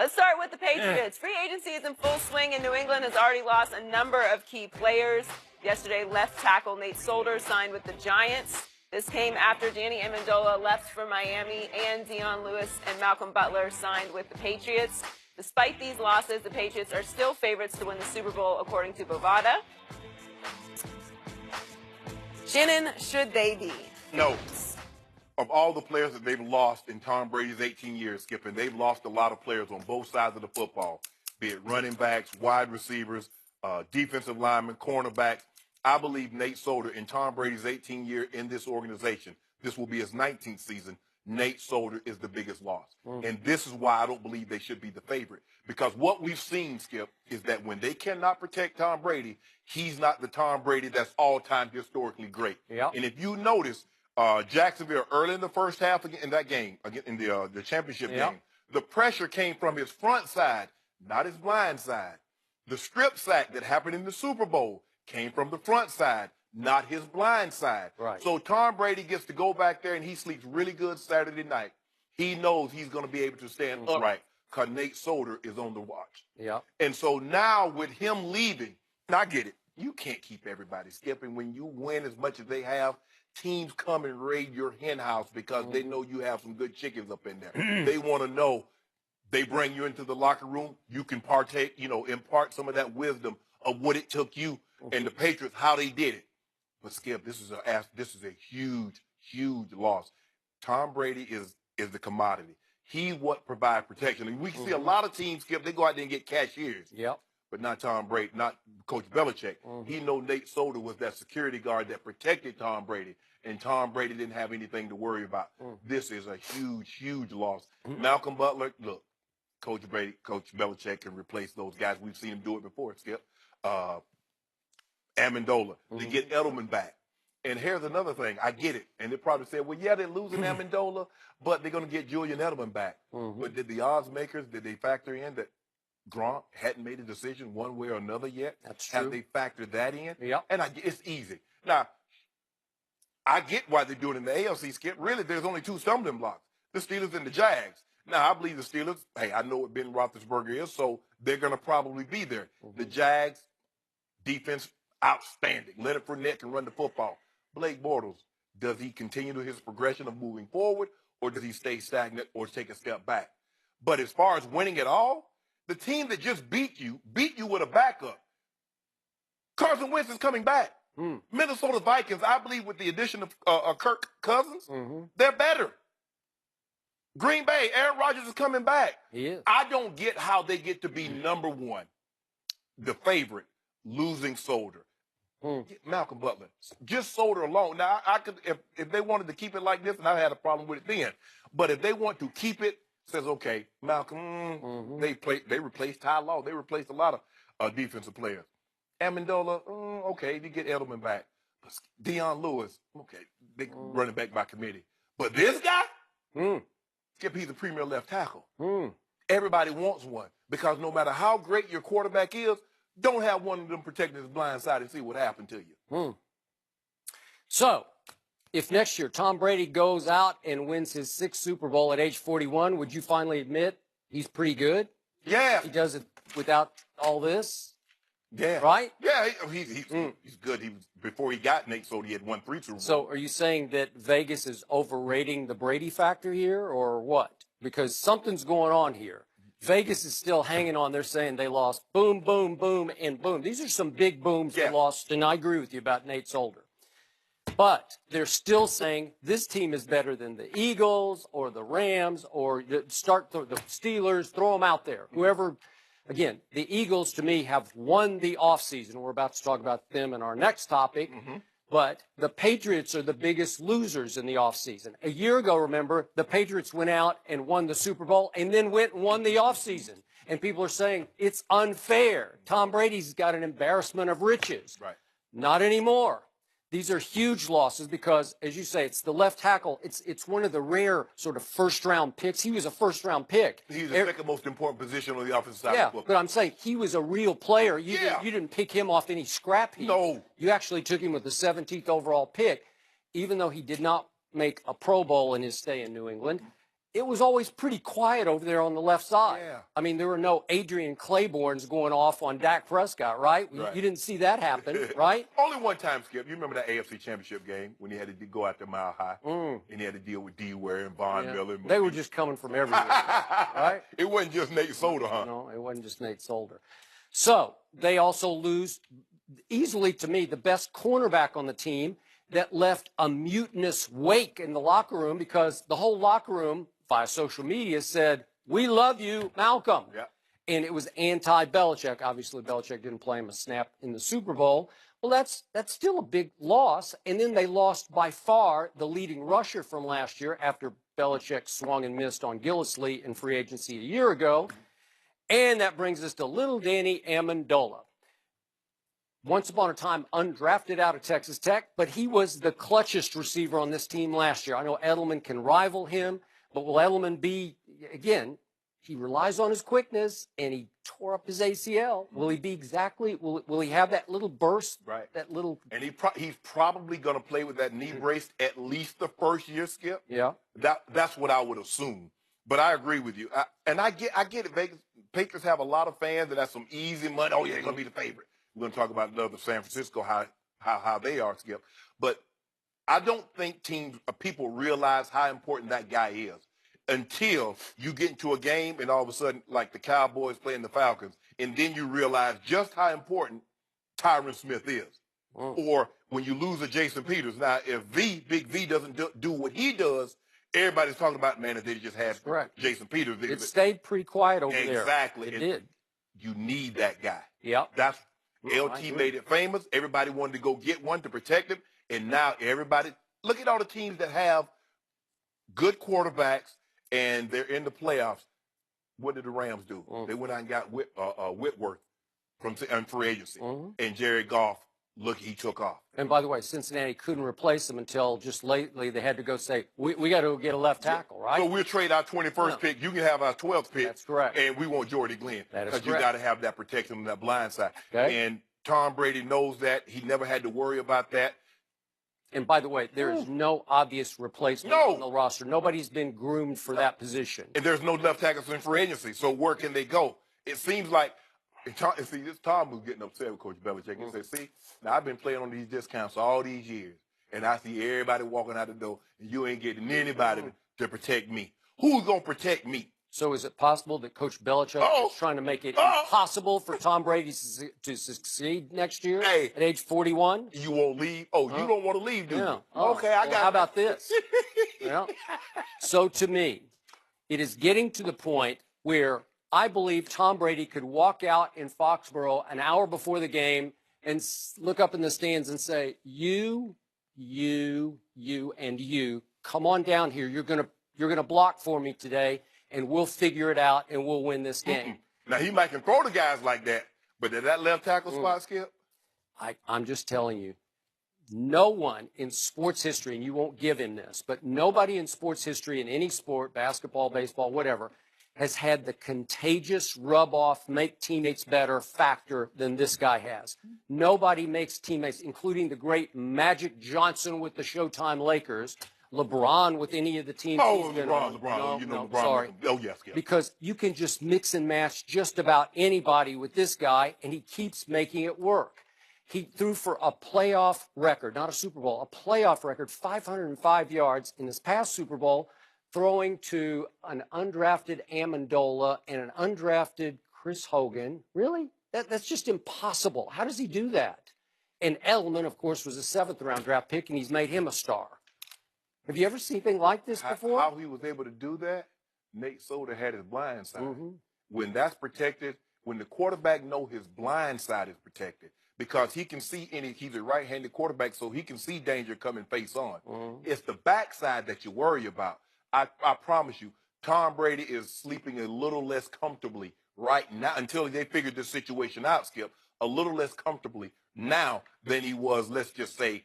Let's start with the Patriots. Free agency is in full swing, and New England has already lost a number of key players. Yesterday, left tackle Nate Solder signed with the Giants. This came after Danny Amendola left for Miami, and Dion Lewis and Malcolm Butler signed with the Patriots. Despite these losses, the Patriots are still favorites to win the Super Bowl, according to Bovada. Shannon, should they be? No. Of all the players that they've lost in Tom Brady's 18 years, Skip, and they've lost a lot of players on both sides of the football, be it running backs, wide receivers, defensive linemen, cornerbacks. I believe Nate Solder, in Tom Brady's 18 year in this organization, this will be his 19th season, Nate Solder is the biggest loss. And this is why I don't believe they should be the favorite. Because what we've seen, Skip, is that when they cannot protect Tom Brady, he's not the Tom Brady that's all-time historically great. Yep. And if you notice, Jacksonville early in the first half in that game, in the championship game, the pressure came from his front side, not his blind side. The strip sack that happened in the Super Bowl came from the front side, not his blind side. Right. So Tom Brady gets to go back there and he sleeps really good Saturday night. He knows he's going to be able to stand upright because Nate Solder is on the watch. Yeah. And so now with him leaving, and I get it, you can't keep everybody skipping. When you win as much as they have, teams come and raid your hen house because they know you have some good chickens up in there. They want to know. They bring you into the locker room. You can partake, impart some of that wisdom of what it took you and the Patriots, how they did it. But Skip, this is a huge, huge loss. Tom Brady is the commodity. He what provide protection. And we can see a lot of teams, Skip, they go out there and get cashiers. Yep. But not Tom Brady, not Coach Belichick. He know Nate Solder was that security guard that protected Tom Brady, and Tom Brady didn't have anything to worry about. This is a huge, huge loss. Malcolm Butler, look, Coach Belichick can replace those guys. We've seen him do it before, Skip. Amendola, to get Edelman back. And here's another thing. I get it. And they probably said, well, yeah, they're losing Amendola, but they're going to get Julian Edelman back. But did the odds makers, did they factor in that Gronk hadn't made a decision one way or another yet? That's true. Have they factored that in? Yep. And it's easy. Now, I get why they're doing it in the AFC, Skip. Really, there's only two stumbling blocks, the Steelers and the Jags. Now, I believe the Steelers, hey, I know what Ben Roethlisberger is, so they're going to probably be there. The Jags, defense, outstanding. Leonard Fournette can run the football. Blake Bortles, does he continue his progression of moving forward, or does he stay stagnant or take a step back? But as far as winning it all, the team that just beat you with a backup. Carson Wentz is coming back. Minnesota Vikings, I believe with the addition of Kirk Cousins, they're better. Green Bay, Aaron Rodgers is coming back. He is. I don't get how they get to be number one, the favorite, losing Solder. Malcolm Butler, just Solder alone. Now, I could, if they wanted to keep it like this, and I had a problem with it then. But if they want to keep it, says, okay, Malcolm, they replaced Ty Law. They replaced a lot of defensive players. Amendola, okay, you get Edelman back. Dion Lewis, okay, they running back by committee. But this guy, Skip, he's a premier left tackle. Everybody wants one because no matter how great your quarterback is, don't have one of them protecting his blind side and see what happened to you. So, if next year Tom Brady goes out and wins his 6th Super Bowl at age 41, would you finally admit he's pretty good? Yeah. He does it without all this? Yeah. Right? Yeah, he's good. Before he got Nate Solder, he had won 3 Super Bowls. So are you saying that Vegas is overrating the Brady factor here, or what? Because something's going on here. Vegas is still hanging on. They're saying they lost boom, boom, boom, and boom. These are some big booms they lost, and I agree with you about Nate Solder. But they're still saying this team is better than the Eagles or the Rams or the Steelers. Throw them out there. Whoever, again, the Eagles, to me, have won the offseason. We're about to talk about them in our next topic. But the Patriots are the biggest losers in the offseason. A year ago, remember, the Patriots went out and won the Super Bowl and then went and won the offseason. And people are saying it's unfair. Tom Brady's got an embarrassment of riches. Right. Not anymore. These are huge losses because, as you say, it's the left tackle. It's one of the rare sort of first-round picks. He was a first-round pick. He's the second most important position on the offensive side of the football. But I'm saying he was a real player. You didn't pick him off any scrap heap. No. You actually took him with the 17th overall pick, even though he did not make a Pro Bowl in his stay in New England. it was always pretty quiet over there on the left side. Yeah. I mean, there were no Adrian Claibornes going off on Dak Prescott, right? Right. You didn't see that happen, right? Only one time, Skip. You remember that AFC Championship game when he had to go out there Mile High and he had to deal with D. Ware and Von Miller. And They were just coming from everywhere, right? It wasn't just Nate Solder, huh? No, it wasn't just Nate Solder. So they also lose easily, to me, the best cornerback on the team that left a mutinous wake in the locker room because the whole locker room, via social media, said, "We love you, Malcolm." Yeah. And it was anti-Belichick. Obviously, Belichick didn't play him a snap in the Super Bowl. Well, that's still a big loss. And then they lost by far the leading rusher from last year after Belichick swung and missed on Gillislee in free agency a year ago. And that brings us to little Danny Amendola. Once upon a time, undrafted out of Texas Tech, but he was the clutchest receiver on this team last year. I know Edelman can rival him, but will Edelman be, again, he relies on his quickness, and he tore up his ACL. Will he be exactly, will he have that little burst? Right. That little. And he's probably going to play with that knee brace at least the first year, Skip. Yeah. That's what I would assume. But I agree with you. I get it. Vegas Patriots have a lot of fans, and that's some easy money. Oh, yeah, they're going to be the favorite. We're going to talk about another San Francisco, how they are, Skip. But I don't think people realize how important that guy is until you get into a game and all of a sudden, like the Cowboys playing the Falcons, and then you realize just how important Tyron Smith is. Or when you lose a Jason Peters. Now, if Big V doesn't do what he does, everybody's talking about, man, if they just had Jason Peters. It stayed pretty quiet over there. Exactly. It did. You need that guy. Yep. That's LT made it famous. Everybody wanted to go get one to protect him. And now everybody, look at all the teams that have good quarterbacks and they're in the playoffs. What did the Rams do? They went out and got Whitworth from free agency. And Jared Goff, look, he took off. And by the way, Cincinnati couldn't replace him until just lately. They had to go say, we got to get a left tackle, right? So we'll trade our 21st pick. You can have our 12th pick. That's correct. And we want Jordy Glenn. That is correct. Because you got to have that protection on that blind side. Okay. And Tom Brady knows that. He never had to worry about that. And by the way, there is no obvious replacement on the roster. Nobody's been groomed for that position. And there's no left tackles in free agency. So where can they go? It seems like, see, this Tom was getting upset with Coach Belichick. He said, see, now I've been playing on these discounts all these years, and I see everybody walking out the door, and you ain't getting anybody to protect me. Who's going to protect me? So is it possible that Coach Belichick is trying to make it impossible for Tom Brady to succeed next year at age 41? You won't leave? You don't want to leave, do you? Okay, I got How about this? So to me, it is getting to the point where I believe Tom Brady could walk out in Foxborough an hour before the game and look up in the stands and say, you, and you, come on down here. You're gonna block for me today, and we'll figure it out, and we'll win this game. Now, he might can throw the guys like that, but at that left tackle spot, Skip? I'm just telling you, no one in sports history, and you won't give him this, but nobody in sports history in any sport, basketball, baseball, whatever, has had the contagious rub-off, make teammates better factor than this guy has. Nobody makes teammates, including the great Magic Johnson with the Showtime Lakers, LeBron with any of the teams he's been on. LeBron. LeBron. Sorry. Oh, yes. Because you can just mix and match just about anybody with this guy, and he keeps making it work. He threw for a playoff record, not a Super Bowl, a playoff record, 505 yards in this past Super Bowl, throwing to an undrafted Amendola and an undrafted Chris Hogan. Really? That's just impossible. How does he do that? And Edelman, of course, was a 7th-round draft pick, and he's made him a star. Have you ever seen anything like this before? How he was able to do that, Nate Solder had his blind side. When that's protected, when the quarterback know his blind side is protected, because he can see he's a right-handed quarterback, so he can see danger coming face on. It's the backside that you worry about. I promise you, Tom Brady is sleeping a little less comfortably right now until they figured this situation out, Skip, a little less comfortably now than he was, let's just say,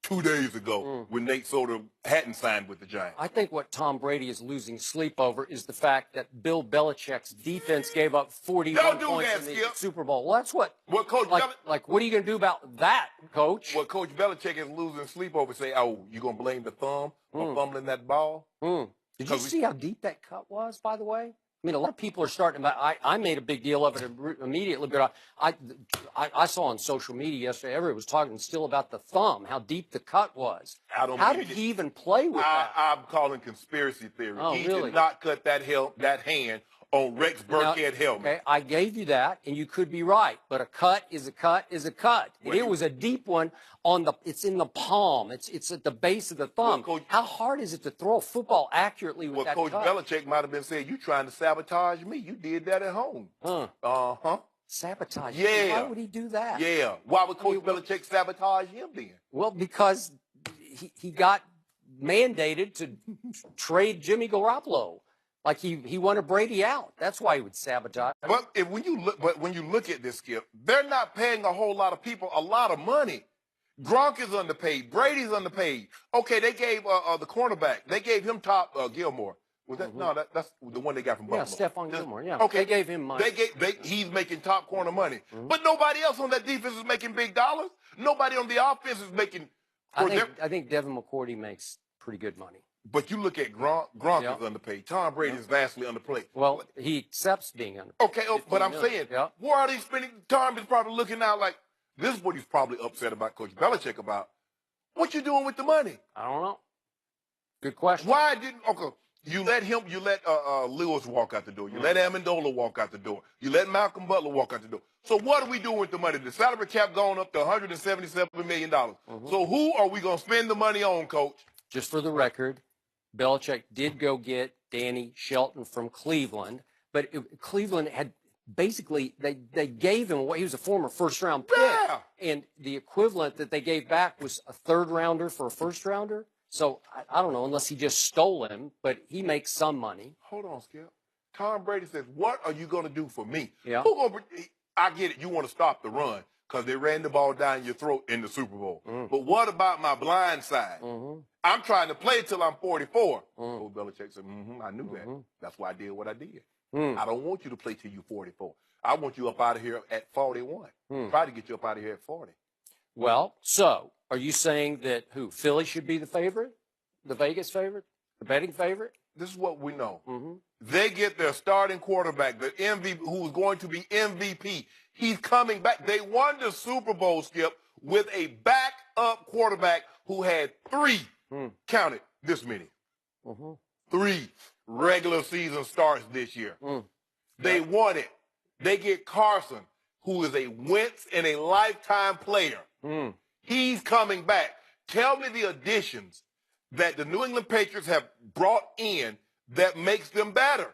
2 days ago when Nate Solder hadn't signed with the Giants. I think what Tom Brady is losing sleep over is the fact that Bill Belichick's defense gave up 41 points in the Super Bowl. Well, that's what Coach what are you going to do about that, Coach? What Coach Belichick is losing sleep over, say, oh, you going to blame the thumb for fumbling that ball? Did you see how deep that cut was, by the way? I mean, a lot of people are starting about. I made a big deal of it immediately, but I saw on social media yesterday, everyone was talking still about the thumb, how deep the cut was. How did he even play with that? I'm calling conspiracy theory. Oh, He really? did not cut that hand on Rex Burkhead helmet. Okay, I gave you that, and you could be right, but a cut is a cut is a cut. And it was a deep one it's in the palm. It's at the base of the thumb. Well, Coach, how hard is it to throw a football accurately with that Coach cut? Belichick might have been saying, you trying to sabotage me. You did that at home. Uh-huh. Sabotage? Yeah. Why would he do that? Yeah. Why would Coach Belichick sabotage him then? Well, because he got mandated to trade Jimmy Garoppolo. Like he wanted Brady out. That's why he would sabotage. But when you look at this, Skip, they're not paying a whole lot of people a lot of money. Gronk is underpaid. Brady's underpaid. Okay, they gave the cornerback. They gave him top Gilmore. Was that no? That's the one they got from Buffalo. Yeah, Stephon Gilmore. Yeah. Okay, they gave him money. He's making top corner money, but nobody else on that defense is making big dollars. Nobody on the offense is making. I think Devin McCourty makes pretty good money. But you look at Gronk is underpaid. Tom Brady is vastly underpaid. Well, he accepts being underpaid. Okay, but I'm saying, where are they spending? Tom is probably looking out like, this is what he's probably upset about Coach Belichick about. What you doing with the money? I don't know. Good question. Why didn't, you let Lewis walk out the door. You let Amendola walk out the door. You let Malcolm Butler walk out the door. So what are we doing with the money? The salary cap going up to $177 million. So who are we going to spend the money on, Coach? Just for the record, Belichick did go get Danny Shelton from Cleveland, but Cleveland had basically they gave him he was a former first-round pick, and the equivalent that they gave back was a third-rounder for a first-rounder. So I don't know, unless he just stole him, but he makes some money. Hold on, Skip. Tom Brady says, "What are you going to do for me?" Yeah. I get it. You want to stop the run because they ran the ball down your throat in the Super Bowl. But what about my blind side? I'm trying to play till I'm 44. Coach Belichick said, I knew that. That's why I did what I did. I don't want you to play till you're 44. I want you up out of here at 41. Try to get you up out of here at 40. Well, so are you saying that Philly should be the favorite? The Vegas favorite? The betting favorite? This is what we know. They get their starting quarterback, the MVP, who's going to be MVP. He's coming back. They won the Super Bowl, Skip, with a backup quarterback who had counted this many. 3 regular season starts this year. They won it. They get Carson, who is a once in a lifetime player. He's coming back. Tell me the additions that the New England Patriots have brought in that makes them better.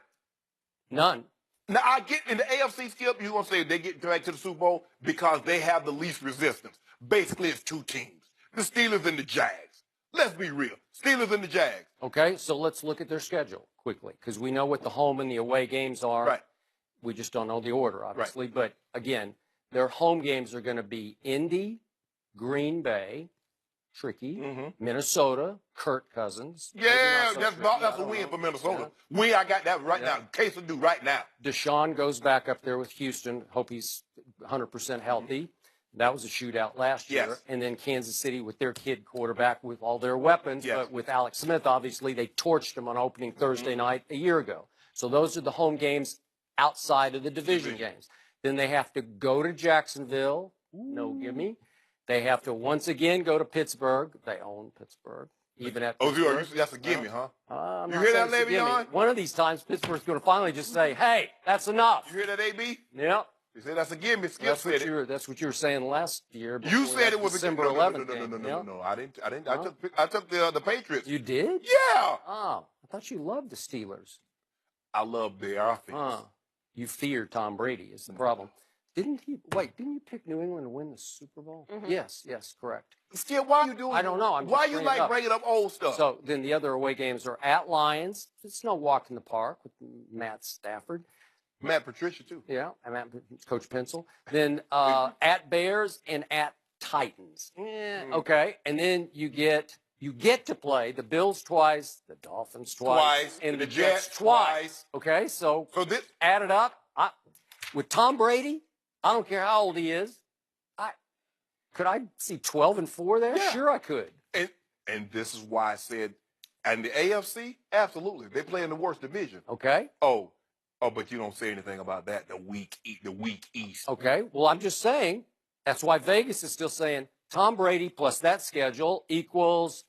None. Now, I get in the AFC, Skip, you're going to say they get back to the Super Bowl because they have the least resistance. Basically, it's 2 teams, the Steelers and the Jags. Let's be real. Steelers and the Jags. Okay, so let's look at their schedule quickly because we know what the home and the away games are. Right. We just don't know the order, obviously. Right. But, again, their home games are going to be Indy, Green Bay, tricky, Minnesota, Kirk Cousins. Yeah, that's a win for Minnesota. I got that right now. Case to do right now. Deshaun goes back up there with Houston. Hope he's 100% healthy. That was a shootout last year. Yes. And then Kansas City with their kid quarterback with all their weapons. Yes. But with Alex Smith, obviously, they torched him on opening Thursday night a year ago. So those are the home games outside of the division games. Then they have to go to Jacksonville. No gimme. They have to once again go to Pittsburgh. They own Pittsburgh. Even at Pittsburgh. That's a gimme, huh? I'm You not hear saying that, it's a gimme. Le'Veon? One of these times, Pittsburgh's going to finally just say, hey, that's enough. You hear that, AB? Yep. You said that's a gimme. Skip That's said it. that's what you were saying last year. You said it was December a 11th. No. I didn't. I took the Patriots. You did? Yeah. Oh, I thought you loved the Steelers. I love their offense. You fear Tom Brady is the problem. Didn't you pick New England to win the Super Bowl? Yes, correct. Skip, why are you doing? I don't know. Why you like bringing up old stuff? So then the other away games are at Lions. It's no walk in the park with Matt Stafford. Matt Patricia too. Yeah, I'm at Coach Pencil. Then at Bears and at Titans. Yeah, okay. And then you get to play the Bills twice, the Dolphins twice, and the Jets twice. Okay, so this add it up. With Tom Brady, I don't care how old he is. Could I see 12-4 there? Yeah. Sure, I could. And this is why I said And the AFC, absolutely. They play in the worst division. Okay. Oh, but you don't say anything about that. The weak East. Okay. Well, I'm just saying that's why Vegas is still saying Tom Brady plus that schedule equals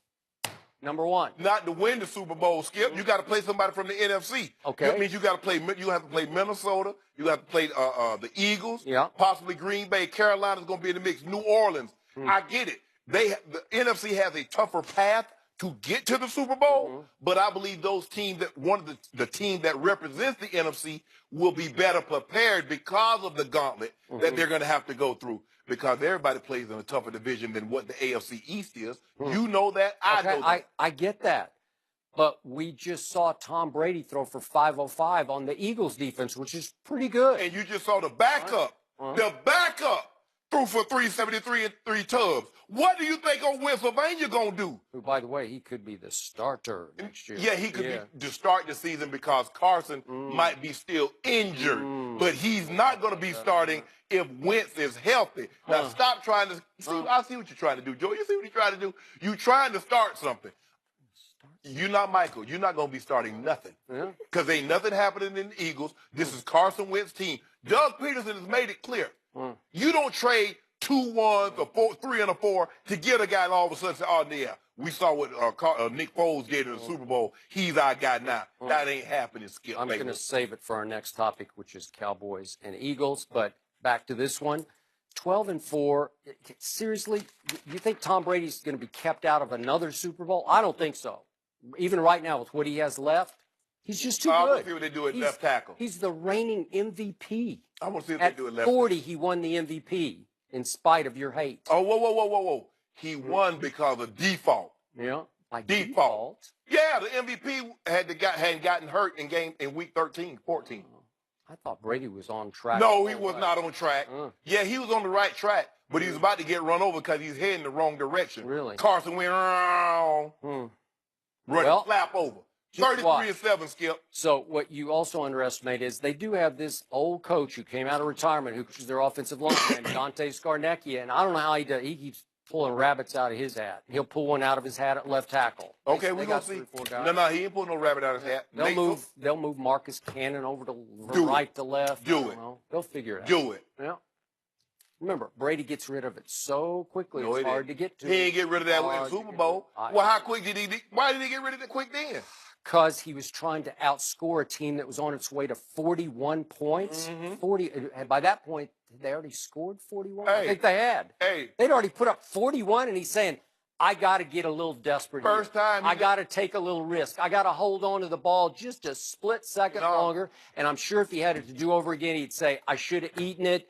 number one. Not to win the Super Bowl, Skip. You got to play somebody from the NFC. Okay. That means you got to play. You have to play Minnesota. You have to play the Eagles. Yeah. Possibly Green Bay. Carolina's going to be in the mix. New Orleans. I get it. The NFC has a tougher path to get to the Super Bowl, but I believe those teams that one of the team that represents the NFC will be better prepared because of the gauntlet that they're going to have to go through. Because everybody plays in a tougher division than what the AFC East is. You know that. I know that. I get that. But we just saw Tom Brady throw for 505 on the Eagles defense, which is pretty good. And you just saw the backup. The backup threw for 373 and 3 tubs. What do you think on Pennsylvania going to do? Who, by the way, he could be the starter next year. Yeah, he could be to start the season because Carson might be still injured. But he's not going to be starting if Wentz is healthy. Now, stop trying to see. I see what you're trying to do, Joe. You see what you're trying to do? You're trying to start something. You're not Michael. You're not going to be starting nothing. Because ain't nothing happening in the Eagles. This is Carson Wentz's team. Doug Peterson has made it clear. You don't trade 2 1s or 3 and a 4 to get a guy and all of a sudden say, oh, yeah, we saw what Nick Foles did in the Super Bowl. He's our guy now. That ain't happening, Skip. I'm going to save it for our next topic, which is Cowboys and Eagles. But back to this one. 12-4. Seriously, you think Tom Brady's going to be kept out of another Super Bowl? I don't think so. Even right now with what he has left, he's just too good. I want to see what they do at left tackle. He's the reigning MVP. I want to see what At they do at left 40, he won the MVP in spite of your hate. Oh, whoa. He won because of default. Yeah, by default. Yeah, the MVP hadn't gotten hurt in week 13, 14. I thought Brady was on track. No, he was not on track. Yeah, he was on the right track, but he was about to get run over because he's heading the wrong direction. Really? Carson went around, running flap over. 33-7, Skip. So what you also underestimate is they do have this old coach who came out of retirement, who was their offensive lineman, Dante Scarnecchia, and I don't know how he does. He keeps pulling rabbits out of his hat. He'll pull one out of his hat at left tackle. Okay, we're going to see. No, he ain't pulling no rabbit out of his hat. They'll move Marcus Cannon over to right to left. Do it. They'll figure it out. Do it. Yeah. Remember, Brady gets rid of it so quickly. No, it's hard to get to. He ain't get rid of that in the Super Bowl. Well, how quick did he? Why did he get rid of it quick then? Because he was trying to outscore a team that was on its way to 41 points. 40. And by that point, they already scored 41. I think they had. They'd already put up 41, and he's saying, I got to get a little desperate. First time. I got to take a little risk. I got to hold on to the ball just a split second longer. And I'm sure if he had it to do over again, he'd say, I should have eaten it.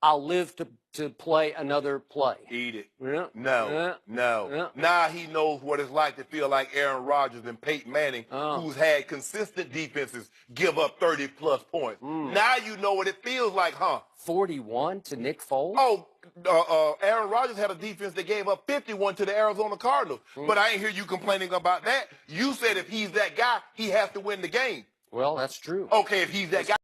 I'll live to play another play. Eat it. No. Now he knows what it's like to feel like Aaron Rodgers and Peyton Manning, who's had consistent defenses give up 30-plus points. Now you know what it feels like, huh? 41 to Nick Foles? Aaron Rodgers had a defense that gave up 51 to the Arizona Cardinals. But I ain't hear you complaining about that. You said if he's that guy, he has to win the game. Well, that's true. Okay, if he's that guy.